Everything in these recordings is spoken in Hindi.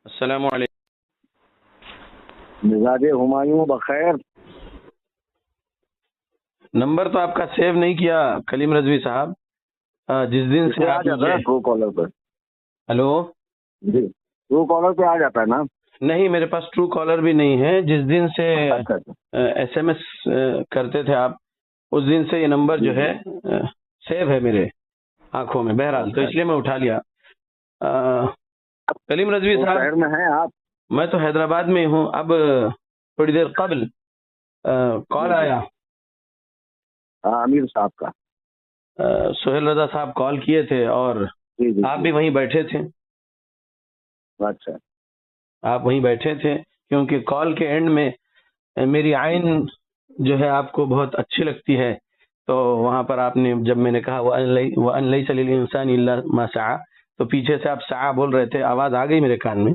अस्सलामु अलैकुम। मिजाज हुमायूं बखैर। नंबर तो आपका सेव नहीं किया कलीम रजवी साहब। जिस दिन से आ आप जाता है ट्रू कॉलर पर। हेलो जी, ट्रू कॉलर पे आ जाता है ना। नहीं, मेरे पास ट्रू कॉलर भी नहीं है। जिस दिन से अच्छा SMS करते थे आप, उस दिन से ये नंबर जो है सेव है मेरे आंखों में। बहरहाल तो इसलिए मैं उठा लिया। कलीम रजवी तो साहब, शहर में हैं आप? मैं तो हैदराबाद में हूँ। अब थोड़ी देर कबल कॉल आया, आमिर साहब का। सोहेल रजा साहब कॉल किए थे और जी जी आप भी वहीं बैठे थे। अच्छा आप वहीं बैठे थे क्योंकि कॉल के एंड में मेरी आइन जो है आपको बहुत अच्छी लगती है। तो वहां पर आपने, जब मैंने कहा वह अन सलील इंसान इल्ला मा सआ, तो पीछे से आप सआ बोल रहे थे, आवाज आ गई मेरे कान में।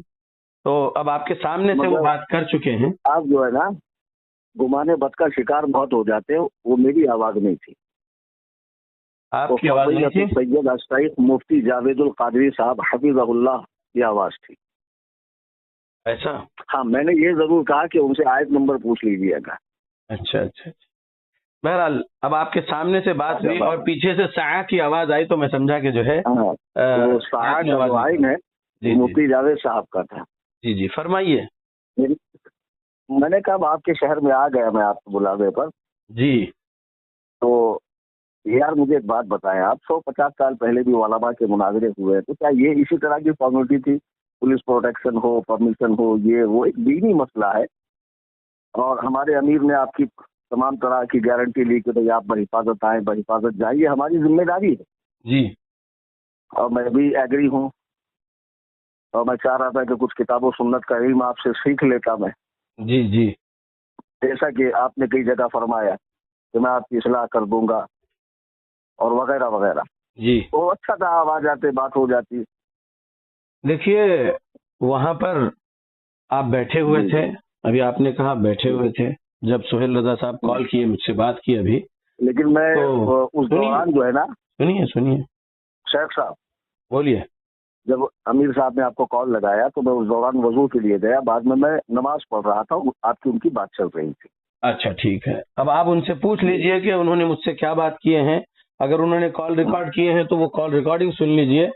तो अब आपके सामने से वो मतलब बात कर चुके हैं। आप जो है ना गुमाने बद का शिकार बहुत हो जाते हो। वो मेरी आवाज नहीं थी, आपकी आवाज नहीं थी। सैयद अशताइक मुफ्ती जावेदुल कादरी साहब हफिज़हुल्लाह की आवाज थी। ऐसा? हाँ, मैंने ये जरूर कहा कि उनसे आयत नंबर पूछ लीजिएगा। अच्छा अच्छा। बहरहाल अब आपके सामने से बात हुई और पीछे से सआ की आवाज आई तो मैं समझा कि जो है हाँ, तो सआ का जो आइन है मुफ्ती जावेद साहब का था। जी जी, फरमाइए। मैंने कहा आपके शहर में आ गया मैं आपके बुलावे पर। जी। तो यार मुझे एक बात बताएं, आप 150 साल पहले भी वालाबा के मुनाजरे हुए, तो क्या ये इसी तरह की फॉर्मेलिटी थी? पुलिस प्रोटेक्शन हो, परमिशन हो, ये वो एक दीनी मसला है। और हमारे अमीर ने आपकी तमाम तरह की गारंटी ली कि भाई आप बहिफाजत आए, बहिफाजत जाइए, हमारी जिम्मेदारी है। जी। और मैं भी एग्री हूँ। और मैं चाह रहा था कि कुछ किताबों सुन्नत का इल्म आपसे सीख लेता मैं, जी जी। जैसा कि आपने कई जगह फरमाया कि मैं आपकी इस्लाह कर दूंगा और वगैरह वगैरह। जी। तो अच्छा था, आप आ जाते, बात हो जाती। देखिए, वहां पर आप बैठे हुए थे। अभी आपने कहा बैठे हुए थे जब सोहेल रजा साहब कॉल किए, मुझसे बात की अभी। लेकिन मैं तो उस दौरान जो है ना, सुनिए सुनिए, शेख साहब, बोलिए। जब अमीर साहब ने आपको कॉल लगाया तो मैं उस दौरान वजू के लिए गया। बाद में मैं नमाज पढ़ रहा था, आपकी उनकी बात चल रही थी। अच्छा ठीक है, अब आप उनसे पूछ लीजिए कि उन्होंने मुझसे क्या बात किए हैं। अगर उन्होंने कॉल रिकॉर्ड किए हैं तो वो कॉल रिकॉर्डिंग सुन लीजिए।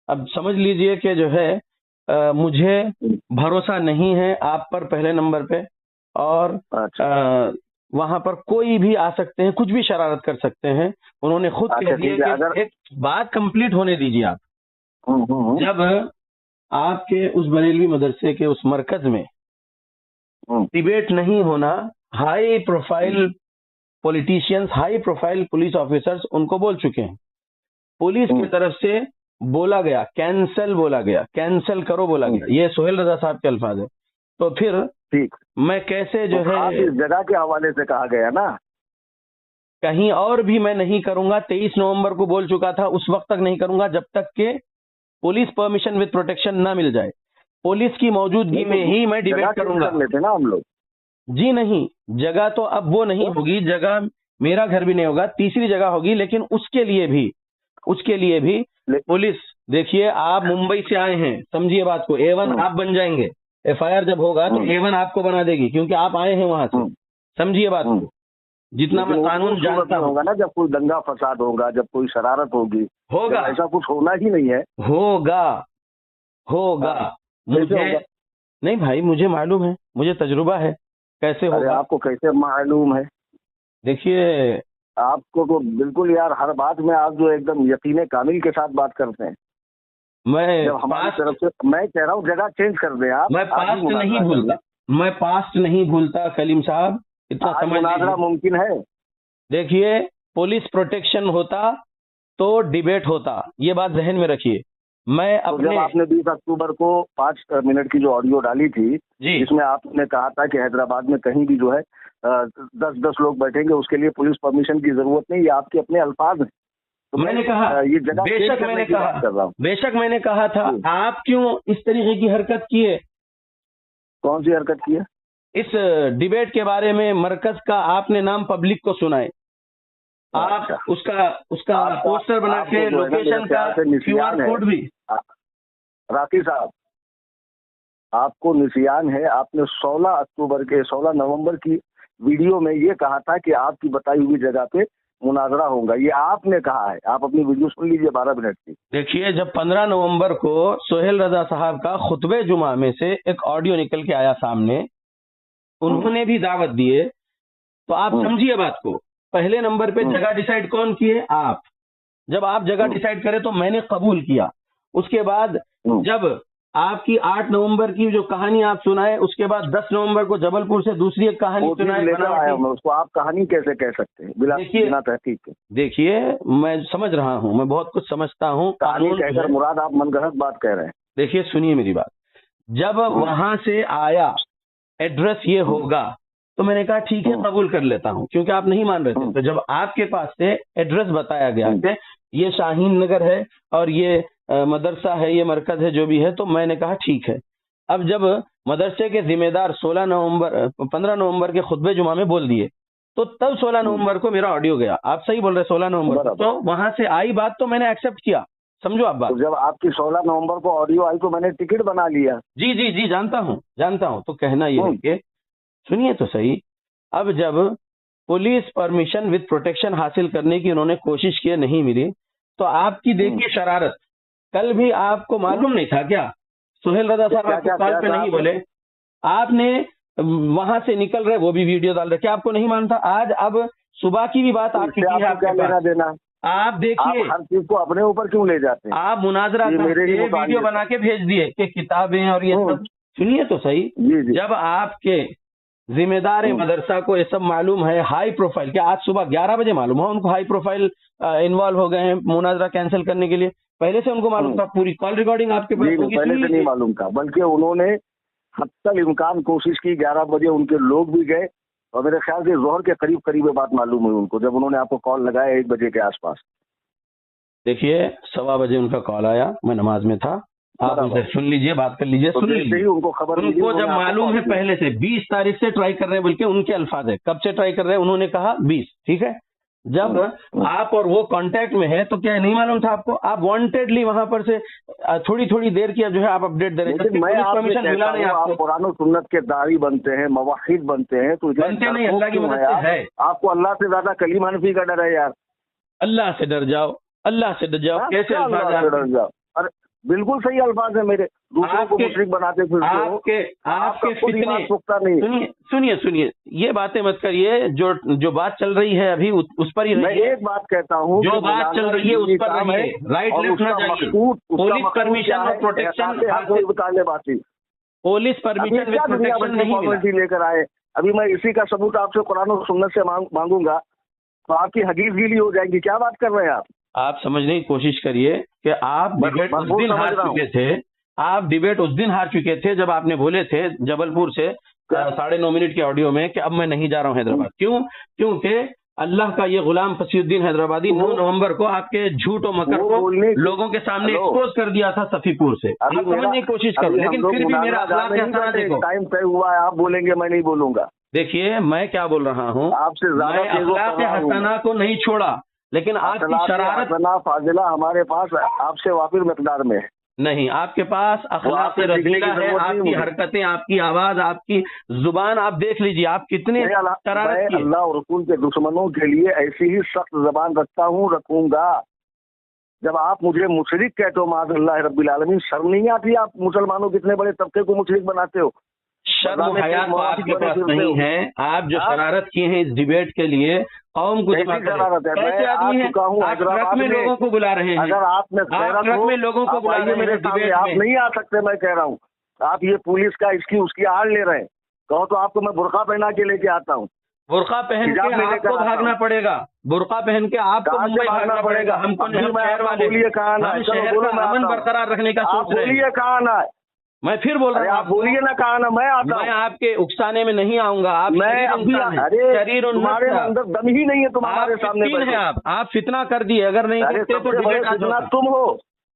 अब समझ लीजिए कि जो है मुझे भरोसा नहीं है आप पर, पहले नंबर पे। और वहां पर कोई भी आ सकते हैं, कुछ भी शरारत कर सकते हैं। उन्होंने खुद कह दिया कि अगर एक बात कंप्लीट होने दीजिए आप। जब आपके उस बरेलवी मदरसे के उस मरकज में डिबेट नहीं होना, high profile politicians, high profile police officers उनको बोल चुके हैं। पुलिस की तरफ से बोला गया, कैंसल बोला गया, कैंसल करो बोला गया। ये सोहेल रजा साहब के अल्फाज है। तो फिर ठीक, मैं कैसे जो है, इस जगह के हवाले से कहा गया ना, कहीं और भी मैं नहीं करूंगा। 23 नवंबर को बोल चुका था, उस वक्त तक नहीं करूंगा जब तक के पुलिस परमिशन विद प्रोटेक्शन ना मिल जाए। पुलिस की मौजूदगी में ही मैं डिबेट करूंगा। कर लेते ना हम लोग। जी नहीं, जगह तो अब वो नहीं होगी। जगह मेरा घर भी नहीं होगा, तीसरी जगह होगी। लेकिन उसके लिए भी पुलिस, देखिए आप मुंबई से आए हैं, समझिए बात को। A1 आप बन जाएंगे। FIR जब होगा तो A1 आपको बना देगी, क्योंकि आप आए हैं वहां से। समझिए बात को। जितना मैं कानून जानता होगा ना, जब कोई दंगा फसाद होगा, जब कोई शरारत होगी, होगा, ऐसा कुछ होना ही नहीं है। होगा। मुझे नहीं भाई, मुझे मालूम है, मुझे तजुर्बा है कैसे होगा। आपको कैसे मालूम है? देखिए, आपको तो बिल्कुल यार, हर बात में आप जो एकदम यकीन कामिल के साथ बात करते हैं। मैं जब हमारी तरफ से, मैं कह रहा हूँ जगह चेंज कर दें आप। मैं पास्ट नहीं भूलता कलीम साहब, इतना समझ लीजिए। मुमकिन है। देखिए, पुलिस प्रोटेक्शन होता तो डिबेट होता, ये बात जहन में रखिए। मैं अपने जब आपने 20 अक्टूबर को 5 मिनट की जो ऑडियो डाली थी, जिसमें आपने कहा था कि हैदराबाद में कहीं भी जो है 10-10 लोग बैठेंगे, उसके लिए पुलिस परमिशन की जरूरत नहीं, ये आपके अपने अल्फाज हैं। तो मैंने कहा ये जगह, बेशक मैंने कहा था, आप क्यों इस तरीके की हरकत किए? कौन सी हरकत की है? इस डिबेट के बारे में मरकज का आपने नाम पब्लिक को सुनाए। आप उसका पोस्टर बना के, लोकेशन का QR कोड भी। राकी साहब, आपको निसियान है, आपने 16 नवंबर की वीडियो में ये कहा था कि आपकी बताई हुई जगह पे मुनाजरा होगा। ये आपने कहा है, आप अपनी वीडियो सुन लीजिए 12 मिनट की। देखिए, जब 15 नवंबर को सोहेल रजा साहब का खुतबे जुमा में से एक ऑडियो निकल के आया सामने, उन्होंने भी दावत दिए, तो आप समझिए बात को। पहले नंबर पे जगह डिसाइड कौन किए? आप। जब आप जगह डिसाइड करें तो मैंने कबूल किया। उसके बाद जब आपकी 8 नवंबर की जो कहानी आप सुनाए, उसके बाद 10 नवंबर को जबलपुर से दूसरी एक कहानी सुनाए। उसको आप कहानी कैसे कह सकते हैं बिना तहकीक के? देखिए, मैं समझ रहा हूँ, मैं बहुत कुछ समझता हूँ। कानून कहकर मुराद आप मनगढ़ंत बात कह रहे हैं। देखिए, सुनिए मेरी बात। जब वहां से आया एड्रेस ये होगा, तो मैंने कहा ठीक है, कबूल कर लेता हूँ, क्योंकि आप नहीं मान रहे थे। तो जब आपके पास से एड्रेस बताया गया कि ये शाहीन नगर है और ये मदरसा है, ये मरकज है, जो भी है, तो मैंने कहा ठीक है। अब जब मदरसे के जिम्मेदार 15 नवंबर के खुतबे जुमा में बोल दिए, तो तब 16 नवंबर को मेरा ऑडियो गया। आप सही बोल रहे, 16 नवंबर, तो वहां से आई बात, तो मैंने एक्सेप्ट किया। समझो आप बात। तो जब आपकी 16 नवंबर को ऑडियो आई तो मैंने टिकट बना लिया। जी जी जी, जानता हूँ। तो कहना ये है कि सुनिए तो सही, अब जब पुलिस परमिशन विद प्रोटेक्शन हासिल करने की उन्होंने कोशिश की, नहीं मिली, तो आपकी देखिए शरारत। कल भी आपको मालूम नहीं था क्या? सोहेल रजा साहब आपको कॉल पे नहीं बोले, आपने वहां से निकल रहे, वो भी वीडियो डाल रहे, क्या आपको नहीं मानता? आज अब सुबह की भी बात आपकी है, आपके लेना देना। आप देखिए, हर चीज को अपने ऊपर क्यों ले जाते हैं? आप मुनाजरा करके वीडियो बना के भेज दिए कि किताबें और ये सब। सुनिए तो सही, जब आपके जिम्मेदार मदरसा को ये सब मालूम है, हाई प्रोफाइल, क्या आज सुबह 11 बजे मालूम हो उनको हाई प्रोफाइल इन्वॉल्व हो गए हैं मुनाजरा कैंसिल करने के लिए? पहले से उनको मालूम था? पूरी कॉल रिकॉर्डिंग आपके पास होगी? पहले से नहीं मालूम था, बल्कि उन्होंने हत्तल इम्कान कोशिश की। 11 बजे उनके लोग भी गए और मेरे ख्याल से जोहर के करीब करीब बात मालूम हुई उनको, जब उन्होंने आपको कॉल लगाया 1 बजे के आसपास। देखिए, 1:15 बजे उनका कॉल आया, मैं नमाज में था। आप उनसे सुन लीजिए, बात कर लीजिए, सुन लीजिए। उनको खबर, उनको जब मालूम है पहले से, 20 तारीख से ट्राई कर रहे हैं, बल्कि उनके अल्फाज है, कब से ट्राई कर रहे हैं? उन्होंने कहा 20, ठीक है। जब आप और वो कांटेक्ट में है, तो क्या नहीं मालूम था आपको? आप वांटेडली वहां पर से थोड़ी थोड़ी देर की जो है आप अपडेट दे रहे हैं। परमिशन मिला नहीं आपको? कुरान और सुन्नत के दारी बनते हैं, मवाहिद बनते हैं, तो बनते नहीं, अल्लाह की मदद से है। आपको अल्लाह से ज्यादा कलीम हनफी का डर है यार। अल्लाह से डर जाओ, अल्लाह से डर जाओ। कैसे अल्फाज? डर जाओ? अरे बिल्कुल सही अल्फाज है मेरे। दूसरों को मुशरिक बनाते फिरते हो। आपके फितने। पुख्ता नहीं। सुनिए, ये बातें मत करिए। जो बात चल रही है अभी उस पर ही मैं एक बात कहता हूँ, जो बात चल रही है उस पर रहिए, राइट लेफ्ट ना जाइए। पुलिस परमिशन और protection, police permission with protection नहीं लेकर आए। अभी मैं इसी का सबूत आपसे कुरान और सुन्नत से मांगूंगा तो आपकी हदीस गीली हो जाएगी। क्या बात कर रहे हैं आप समझने की कोशिश करिए कि आप डिबेट उस दिन हार चुके थे। आप डिबेट उस दिन हार चुके थे जब आपने बोले थे जबलपुर से 9.5 मिनट के ऑडियो में कि अब मैं नहीं जा रहा हूं हैदराबाद। क्यों? क्योंकि अल्लाह का ये गुलाम फसीउद्दीन हैदराबादी 9 नवंबर को आपके झूठ और मकर को लोगों के सामने एक्सपोज कर दिया था सफीपुर से। आप समझने की कोशिश करो, लेकिन फिर भी मेरा अखलाक ऐसा देखो। टाइम तय हुआ है, आप बोलेंगे, मैं नहीं बोलूंगा। देखिए, मैं क्या बोल रहा हूँ, आपसे मैं अखलाक हसना को नहीं छोड़ा, लेकिन आपकी शरारत फाजिला हमारे पास आपसे वाफिर मिकदार में है। नहीं, आपके पास अखलाक रज़ीला है। आपकी हरकतें, आपकी आवाज, आपकी जुबान आप देख लीजिए, आप कितने शरारत की। अल्लाह और रसूल के दुश्मनों के लिए ऐसी ही सख्त जबान रखता हूँ, रखूंगा। जब आप मुझे मुशरिक कहते हो, माज़अल्लाह रब्बिल आलमीन, शर्म नहीं आती? आप मुसलमानों कितने बड़े तबके को मुशरिक बनाते हो। शर्म हया तो आपके पास नहीं है। आप जो शरारत किए हैं इस डिबेट के लिए, कौम को कैसे आदमी है? आप ट्रक में लोगों को बुला रहे हैं, अगर आपने ट्रक में लोगों को बुला रहे हैं डिबेट आप नहीं आ सकते। मैं कह रहा हूँ, आप ये पुलिस का इसकी उसकी आड़ ले रहे हैं। कहो तो आपको मैं बुर्का पहना के लेके आता हूँ। बुर्का पहन के आपको भागना पड़ेगा, बुर्का पहन के आपको मुंबई भागना पड़ेगा। हमको शहर वाले, हम शहर का अमन बरकरार रखने का सोच रहे हैं। कहाँ ना मैं फिर बोल रहा हूँ, आप बोलिए ना, कहा ना मैं आता हूँ। मैं आपके उकसाने में नहीं आऊंगा। आप शरीर तुम्हारे अंदर दम ही नहीं है तुम्हारे सामने। है आप फितना कर दिए। अगर नहीं करते तो फितना तुम हो।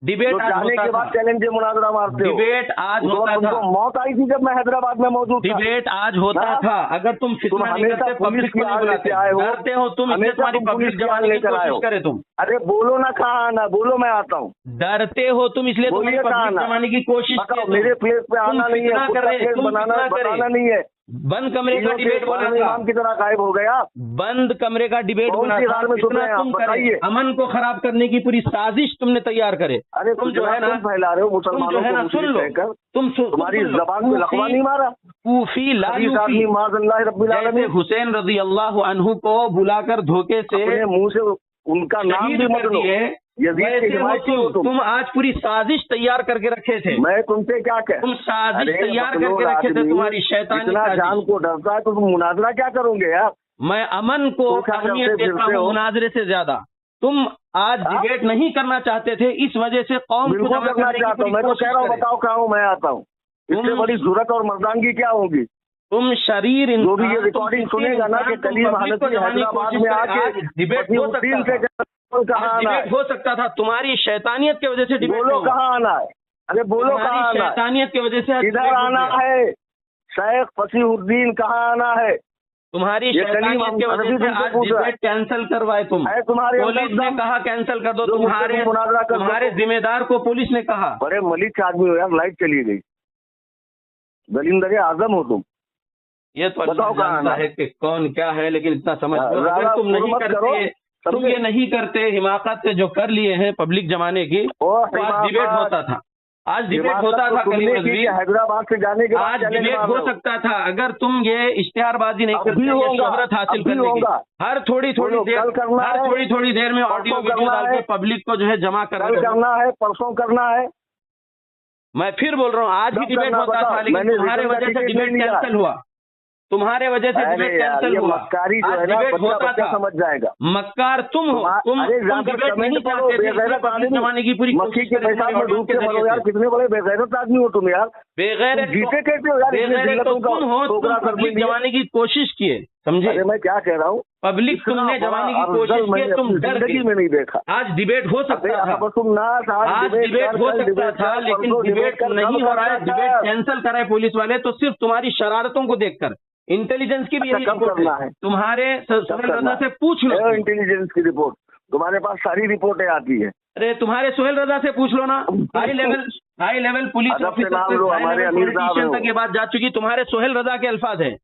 डिबेट जो आज जाने होता के था। बाद चैलेंज से मुनाजरा मारते हो। डिबेट आज उस होता वक्त था। तुमको मौत आई थी जब मैं हैदराबाद में मौजूद था। डिबेट आज होता हाँ? था। अगर तुम तुम फितना नहीं हमेशा करते, पुलिस पब्लिक की को नहीं आग बुलाते, लेके आए हो। डरते हो तुम, इसलिए हमेशा तुम्हारी तुम पब्लिक पुलिस की आग जमाने की लेकर आए कोशिश हो। करे तुम। अरे बोलो ना कहाँ आना, बोलो मैं आता हूँ। डरते हो तुम, इसलिए तुम्हारी बोलिए कहाँ पब्लिक आना? जमाने की कोशिश बताओ, की मेरे प्लेस पे आना नहीं है, फितना खुद कर का रहे, प्लेस तुम बनाना फितना करे। बताना नहीं है। बंद कमरे का डिबेट बोला था। इमाम की तरह गायब हो गया। बंद कमरे का डिबेट कौन बना सी था। हाल में सुन फितना रहे हैं आप? तुम करे, बताइए। अमन को खराब करने की पूरी साजिश तुमने तैयार करे। अरे तुम जो है ना, तुम फैला रहे हो तुम जो मुसलमानों है को ना, सुन मुशरिक लो, कहकर। तुम तुम्हारी सुन लो। जबान पे लकवा नहीं मारा? कूफी ला खबीस यूफी, आदमी माज़अल्लाह रब्बिल जैसे आलमीन हुसैन रजी अल्लाह अन्हु को बुलाकर धोखे से अपने मुंह से उनका नाम शहीद भी मत कर लो। दिए, यजीद के वैसे हो हिमायती हो तुम आज पूरी साजिश तैयार करके रखे थे। मैं तुमसे क्या कह, तुम साजिश अरे तैयार बकलोल करके रखे थे, आदमी, तुम्हारी शैतानी इतना साजिश। जान को डरता है तो तुम मुनाजरा क्या करोगे यार? मैं अमन को तुम क्या अहमियत करते देता फिरते हूँ हो? मुनाजरे से ज्यादा। तुम आज हाँ? डिबेट नहीं करना चाहते थे, इस वजह से कौम को बिल्कुल जमा करना करने की चाहता हूँ। पूरी मैं तो कोशिश कह रहा हूँ, करे। बताओ कहाँ हूँ, मैं आता हूँ। इससे तुम- बड़ी जरूरत और मर्दानगी क्या होगी? तुम शरीर जो भी ये इंसान, रिकॉर्डिंग तुम सुनेगा ना इंसान, कि तुम कलीम पब्लिक को हनफी जमाने की हैदराबाद कोशिश में करे। आके आज डिबेट हो सकता वसीउद्दीन से था, कहाँ आज आना डिबेट है? हो सकता था, तुम्हारी शैतानियत की वजह से डिबेट बोलो नहीं हुआ। कहाँ आना है? अरे बोलो कहाँ तुम्हारी आना है? शैतानियत की वजह से आज इधर डिबेट हो आना गया। है। शेख फसीहुद्दीन कहाँ आना है? तुम्हारी ये कलीम शैतानियत की हम वजह अरबी से तुमसे आज पूछ रहा है। डिबेट कैंसिल करवाए तुम। है तुम्हारे पुलिस अंदर ने दम? कहा कैंसिल कर दो, जो मुझसे तुम्हारे तुम मुनाजरा कर तुम्हारे सको? जिम्मेदार को पुलिस ने कहा। बड़े मलिक आदमी हो यार, लाइट चली गई। दलिंदर आजम हो तुम। ये तो अल्लाह बताओ कहाँ जानता आना है कि कौन क्या है, लेकिन इतना समझ लो, ज्यादा अगर तुम नहीं मत करो, करते, तुम समझे? ये नहीं करते, हिमाकत से जो कर लिए हैं पब्लिक जमाने की, तो आज डिबेट होता था। आज डिबेट होता था कलीम रजवी। हैदराबाद से जाने के बाद आज चैलेंज डिबेट मार हो रहे हो। सकता था अगर तुम ये इश्तेहारबाजी नहीं अब करते, भी ये होगा, शोहरत हासिल अब भी करने की। होगा। हर थोड़ी बोलो, देर, कल करना हर है, थोड़ी देर में ऑडियो परसों वीडियो करना डाल के है, पब्लिक को जो है जमा कर कल रहे हो। करना है, परसों करना है। मैं फिर बोल रहा हूँ, आज ही कब डिबेट करना होता था, बताओ? लेकिन मैंने तुम्हारे रिटर्न का वजह से टिकट डिबेट नहीं लिया। कैंसिल हुआ। तुम्हारे वजह से अरे डिबेट यार, कैंसिल ये हुआ। मक्कारी जो आज है ना, डिबेट बच्चा होता बच्चा था। समझ जाएगा। मक्कार तुम हो, तुम अरे तुम जाकर डिबेट नहीं कमेंट पढ़ो, चाहते थे, बेगैरत पब्लिक आदमी, जमाने की पूरी मक्खी कोशिश के करे पेशाब में तुम्हारी डूब के ऑडियो मरो के यार। जरिए कितने बड़े बेगैरत आदमी हो तुम यार। बेगैरत जीते कैसे हो यार? इतनी बेगैरत तो जिल्लतों का तुम हो, तुम ठोकरा कर पब्लिक दिए। जमाने की कोशिश किए, समझे? अरे मैं क्या कह रहा हूँ, पब्लिक इतना तुमने बड़ा जमाने की अफजल कोशिश की, मैंने तुम अपनी डर जिंदगी गए। में नहीं देखा। आज डिबेट हो सकता था, अब तुम ना आज डिबेट हो सकता था, लेकिन डिबेट नहीं हो रहा है, डिबेट कैंसिल कर रहे हैं पुलिस वाले, तो सिर्फ तुम्हारी शरारतों को देखकर। इंटेलिजेंस की भी यही कब रिपोर्ट करना है, है? तुम्हारे सुहेल रजा से पूछ लो। इंटेलिजेंस की रिपोर्ट तुम्हारे पास सारी रिपोर्टें आती है। अरे तुम्हारे सुहेल रजा से पूछ लो ना। हाई लेवल पुलिस अदब से ऑफिसर नाम तक, लो, हाई हमारे लेवल अमीर साहब पॉलिटिशियन हैं तक ये बात जा चुकी। तुम्हारे सुहेल रजा के अल्फाज हैं,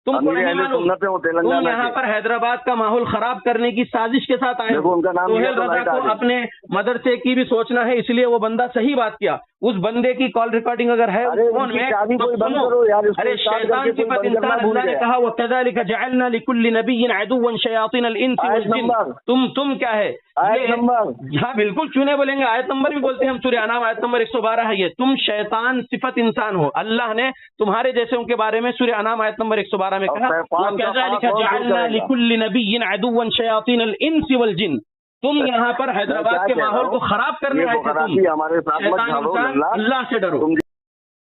तुमको अमीर नहीं अहले मालूम। सुन्नत है वो तुम तेलंगाना यहाँ के। पर हैदराबाद का माहौल खराब करने की साजिश के साथ आए देखो हो। उनका नाम लिया सुहेल तो रजा लाइट आ को गई। अपने मदरसे की भी सोचना है, इसलिए वो बंदा सही बात किया। उस बंदे की कॉल रिकॉर्डिंग अगर है अरे फोन उनकी में चाबी तो कोई बंद सुनो। करो यार, इसको अरे स्टार्ट शैतान करके कोई सिफत बंद करना इंसान, भूल अल्लाह ने गया। कहा वकज़ालिक जअलना लिकुल्लि नबिय्यिन अदुव्वन शयातीन अल-इंस आयत वल जिन। नंबर। तुम क्या है आयत ये? नंबर। हाँ बिल्कुल, चुने बोलेंगे, आयत नंबर भी बोलते हैं हम। सूरह अनाम आयत नंबर 112 है ये। तुम शैतान सिफत इंसान हो। अल्लाह ने तुम्हारे जैसे के बारे में सूरह अनाम आयत नंबर 112 में कहा वकज़ालिक जअलना लिकुल्लि नबिय्यिन अदुव्वन शयातीन अल-इंस वल जिन। तुम यहाँ पर हैदराबाद के माहौल को खराब करने आए थे। तुम हमारे साथ मत शैतान झाड़ो, इंसान, अल्लाह से डरो।